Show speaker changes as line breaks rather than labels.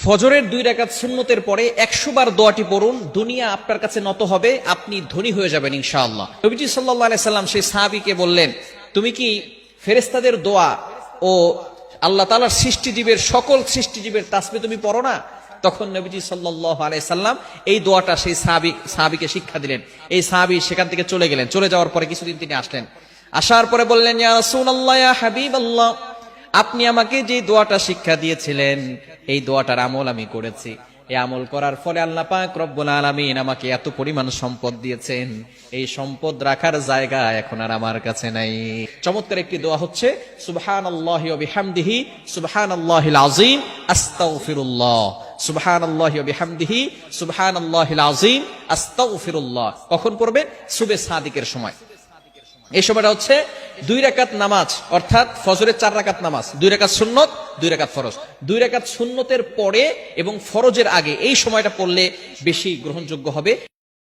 ফজরের 2 রাকাত সুন্নতের পরে 100 বার দোয়াটি পড়ুন, দুনিয়া আপনার কাছে নত হবে, আপনি ধনী হয়ে যাবেন ইনশাআল্লাহ। নবীজি সাল্লাল্লাহু আলাইহি সাল্লাম সেই সাহাবীকে বললেন, তুমি কি ফেরেশতাদের দোয়া ও আল্লাহ তাআলার সৃষ্টিজীবের সকল সৃষ্টিজীবের তাসবিহ তুমি পড়ো না? তখন নবীজি সাল্লাল্লাহু আলাইহি সাল্লাম এই দোয়াটা সেই সাহাবীকে শিক্ষা দিলেন। এই সাহাবী সেখান থেকে চলে গেলেন। চলে যাওয়ার পরে কিছুদিন তিনি আসলেন। আসার পরে বললেন, ইয়া রাসূলুল্লাহ, ইয়া হাবিবাল্লাহ, আপনি আমাকে যে দোয়াটা শিক্ষা দিয়েছিলেন এই দোয়াটার আমল আমি করেছি। এই আমল করার ফলে আল্লাহ পাক রব্বুল আলামিন আমাকে এত পরিমাণ সম্পদ দিয়েছেন, এই সম্পদ রাখার জায়গা এখন আর আমার কাছে নাই। চমৎকার একটি দোয়া হচ্ছে সুবহানাল্লাহি ওয়া বিহামদিহি সুবহানাল্লাহিল আযীম আস্তাগফিরুল্লাহ, সুবহানাল্লাহি ওয়া বিহামদিহি সুবহানাল্লাহিল আযীম আস্তাগফিরুল্লাহ। কখন পড়বে? সুবহে সাদিকের সময়। এই সময়টা হচ্ছে 2 রাকাত নামাজ, অর্থাৎ ফজরের 4 রাকাত নামাজ, 2 রাকাত সুন্নত, 2 রাকাত ফরজ। 2 রাকাত সুন্নতের পরে এবং ফরজের আগে এই সময়টা পড়লে বেশি গ্রহণযোগ্য হবে।